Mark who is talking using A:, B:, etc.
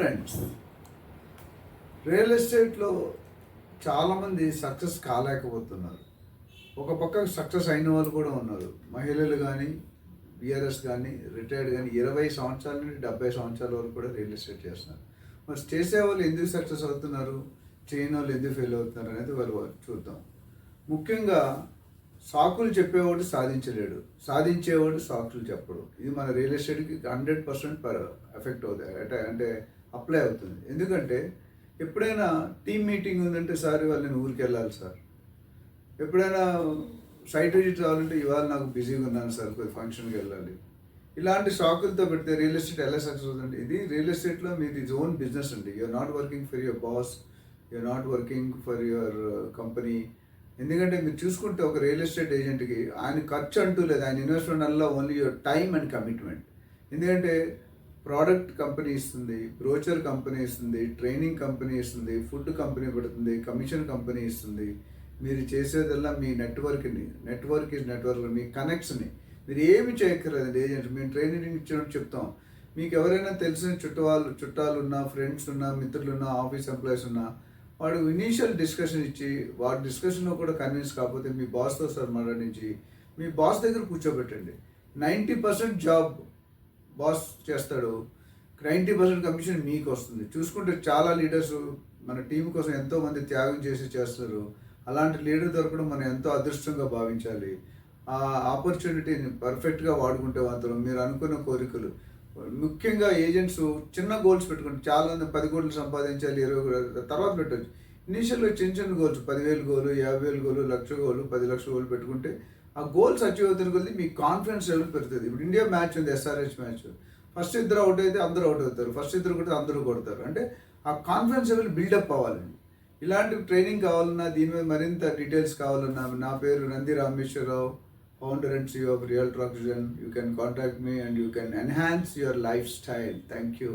A: Friends, real ఎస్టేట్లో చాలామంది success కాలేకపోతున్నారు. ఒక పక్క సక్సెస్ అయిన వాళ్ళు కూడా ఉన్నారు. మహిళలు కానీ, బిఆర్ఎస్ కానీ, రిటైర్డ్ కానీ 20 సంవత్సరాల నుండి 70 సంవత్సరాల వరకు కూడా రియల్ ఎస్టేట్ చేస్తున్నారు. మరి చేసేవాళ్ళు ఎందుకు సక్సెస్ అవుతున్నారు, చేయని వాళ్ళు ఎందుకు ఫెయిల్ అవుతున్నారు అనేది వాళ్ళు చూద్దాం. ముఖ్యంగా సాకులు చెప్పేవాడు సాధించలేడు, సాధించేవాడు సాకులు చెప్పడు. ఇది మన రియల్ ఎస్టేట్కి 100% ఎఫెక్ట్ అవుతుంది, అంటే అప్లై అవుతుంది. ఎందుకంటే ఎప్పుడైనా టీమ్ మీటింగ్ ఉందంటే సార్ ఇవాళ నేను ఊరికి వెళ్ళాలి సార్, ఎప్పుడైనా సైట్ విజిట్ రావాలంటే ఇవాళ నాకు బిజీగా ఉన్నాను సార్, కొద్ది ఫంక్షన్కి వెళ్ళాలి. ఇలాంటి షాకులతో పెడితే రియల్ ఎస్టేట్ ఎలా సక్సెస్ అవుతుంది? ఇది రియల్ ఎస్టేట్లో మీది ఓన్ బిజినెస్ అండి. You're not working for your boss, you're not working for your company. ఎందుకంటే మీరు చూసుకుంటే ఒక రియల్ ఎస్టేట్ ఏజెంట్కి ఆయన ఖర్చు అంటూ లేదు, ఆయన ఇన్వెస్ట్మెంట్ వల్ల only your time and commitment. ఎందుకంటే ప్రోడక్ట్ కంపెనీ ఇస్తుంది, బ్రోచర్ కంపెనీ ఇస్తుంది, ట్రైనింగ్ కంపెనీ ఇస్తుంది, ఫుడ్ కంపెనీ పెడుతుంది, కమిషన్ కంపెనీ ఇస్తుంది. మీరు చేసేదల్లా మీ నెట్వర్క్ ఈజ్ నెట్వర్క్, మీ కనెక్ట్స్ని మీరు ఏమి చేయక్కర్లేదు. ఏజెంట్ మేము ట్రైనింగ్ ఇచ్చినట్టు చెప్తాం. మీకు ఎవరైనా తెలిసిన చుట్టాలు ఉన్నా, ఫ్రెండ్స్ ఉన్నా, మిత్రులున్నా, ఆఫీస్ ఎంప్లాయీస్ ఉన్నా, వాడు ఇనీషియల్ డిస్కషన్ ఇచ్చి వాడి డిస్కషన్లో కూడా కన్విన్స్ కాకపోతే మీ బాస్తో సార్ మాట్లాడించి మీ బాస్ దగ్గర కూర్చోబెట్టండి. 90% జాబ్ బాస్ చేస్తాడు, 90% కమిషన్ మీకు వస్తుంది. చూసుకుంటే చాలా లీడర్స్ మన టీం కోసం ఎంతోమంది త్యాగం చేసి చేస్తారు. అలాంటి లీడర్ దొరకడం మనం ఎంతో అదృష్టంగా భావించాలి. ఆ ఆపర్చునిటీని పర్ఫెక్ట్గా వాడుకుంటే మాత్రం మీరు అనుకున్న కోరికలు, ముఖ్యంగా ఏజెంట్స్ చిన్న గోల్స్ పెట్టుకుంటే చాలా 10 కోట్లు సంపాదించాలి, 20 కోట్లు తర్వాత పెట్టవచ్చు. ఇనీషియల్గా చిన్న గోల్స్ 10,000 గోలు, 50,000 గోలు, 1,00,000 గోలు, 10 లక్షల గోలు పెట్టుకుంటే ఆ గోల్స్ అచీవ్ అవుతున్న కొద్ది మీ కాన్ఫిడెన్స్ లెవెల్ పెరుగుతుంది. ఇప్పుడు ఇండియా మ్యాచ్ ఉంది, ఎస్ఆర్హెచ్ మ్యాచ్. ఫస్ట్ ఇద్దరు అవుట్ అయితే అందరూ అవుట్ అవుతారు, ఫస్ట్ ఇద్దరు కొడితే అందరూ కొడతారు. అంటే ఆ కాన్ఫిడెన్స్ లెవెల్ బిల్డప్ అవ్వాలండి. ఇలాంటి ట్రైనింగ్ కావాలన్నా, దీని మీద మరింత డీటెయిల్స్ కావాలన్నా, నా పేరు Nandi Rameshwar Rao, founder and CEO of Realtor Oxygen. You can contact me and you can enhance your lifestyle. Thank you.